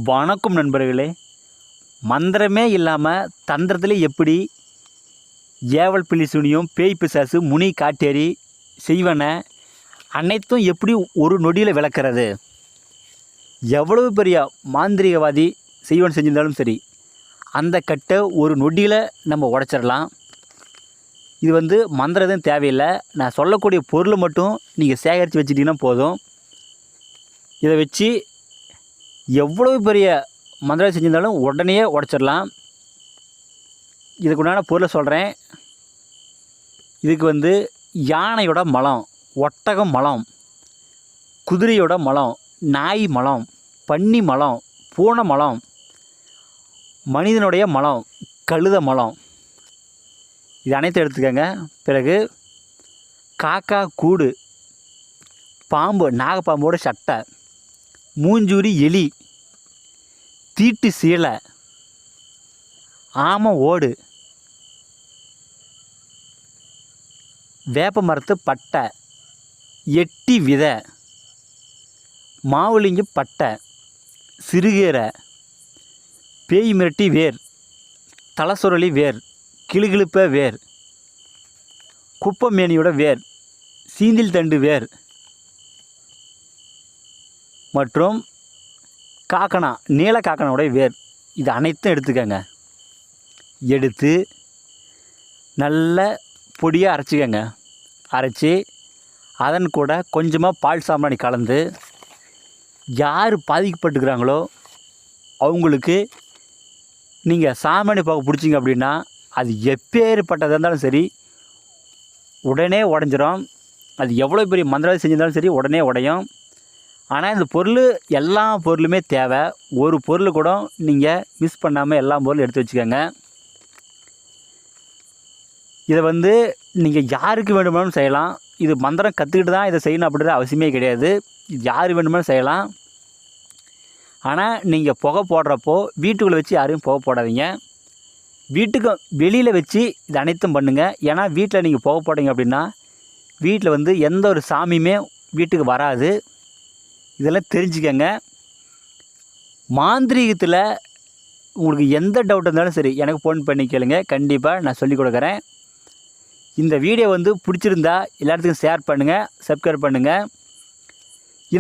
வணக்கம் நண்பர்களே. மந்திரமே இல்லாமல் தந்திரத்தில் எப்படி ஏவல் பில்லி சுனியும் பேய் பிசாசு முனி காட்டேரி செய்வன அனைத்தும் எப்படி ஒரு நொடியில் விளக்கிறது? எவ்வளவு பெரிய மாந்திரிகவாதி செய்வன் செஞ்சிருந்தாலும் சரி, அந்த கட்டை ஒரு நொடியில் நம்ம உடைச்சிடலாம். இது மந்திரம் தேவையில்லை. நான் சொல்லக்கூடிய பொருளை மட்டும் நீங்கள் சேகரித்து வச்சுட்டிங்கன்னா போதும். இதை வச்சு எவ்வளவு பெரிய மந்திரம் செஞ்சிருந்தாலும் உடனே உடச்சிடலாம். இதுக்கு உண்டான பொருளை சொல்கிறேன். இதுக்கு யானையோட மலம், ஒட்டகம் மலம், குதிரையோட மலம், நாய் மலம், பன்னி மலம், பூனை மலம், மனிதனுடைய மலம், கழுத மலம், இது அனைத்தும் எடுத்துக்கங்க. பிறகு காக்கா கூடு, பாம்பு, நாகப்பாம்போட சட்டை, மூஞ்சூரி எலி, தீட்டு சீலை, ஆமை ஓடு, வேப்ப மரத்து பட்டை, எட்டி விதை, மாவுளிங்க பட்டை, சிறுகீரை, பேய் மிரட்டி வேர், தலசுரளி வேர், கிளுகிழுப்ப வேர், குப்பமேனியோட வேர், சீந்தில் தண்டு வேர் மற்றும் காக்கனா, நீல காக்கனாவுடைய வேர், இது அனைத்தும் எடுத்துக்கங்க. எடுத்து நல்ல பொடியாக அரைச்சிக்கங்க. அரைச்சி அதன் கூட கொஞ்சமாக பால் சாம்பிராணி கலந்து யார் பாதிக்கப்பட்டுக்கிறாங்களோ அவங்களுக்கு நீங்கள் சாம்பிராணி பாக்கு பிடிச்சிங்க அப்படின்னா அது எப்பேற்பட்டதாக இருந்தாலும் சரி உடனே உடஞ்சிரும். அது எவ்வளோ பெரிய மந்திரவாதி செஞ்சிருந்தாலும் சரி உடனே உடையும். ஆனால் இந்த பொருள் எல்லா பொருளுமே தேவை. ஒரு பொருள் கூட நீங்கள் மிஸ் பண்ணாமல் எல்லா பொருளும் எடுத்து வச்சுக்கோங்க. இதை நீங்கள் யாருக்கு வேண்டுமானாலும் செய்யலாம். இது மந்திரம் கற்றுக்கிட்டு தான் இதை செய்யணும் அப்படின்ற அவசியமே கிடையாது. இது யார் வேண்டுமானாலும் செய்யலாம். ஆனால் நீங்கள் புகை போடுறப்போ வீட்டுக்குள்ளே வச்சு யாரையும் புகை போடாதீங்க. வீட்டுக்கு வெளியில் வச்சு இது அனைத்தும் பண்ணுங்கள். ஏன்னா வீட்டில் நீங்கள் புகை போடுறீங்க அப்படின்னா வீட்டில் எந்த ஒரு சாமியுமே வீட்டுக்கு வராது. இதெல்லாம் தெரிஞ்சுக்கங்க. மாந்திரீகத்தில் உங்களுக்கு எந்த டவுட் இருந்தாலும் சரி எனக்கு ஃபோன் பண்ணி கேளுங்க. கண்டிப்பாக நான் சொல்லிக் கொடுக்குறேன். இந்த வீடியோ பிடிச்சிருந்தா எல்லாத்துக்கும் ஷேர் பண்ணுங்கள், சப்ஸ்கிரைப் பண்ணுங்கள்.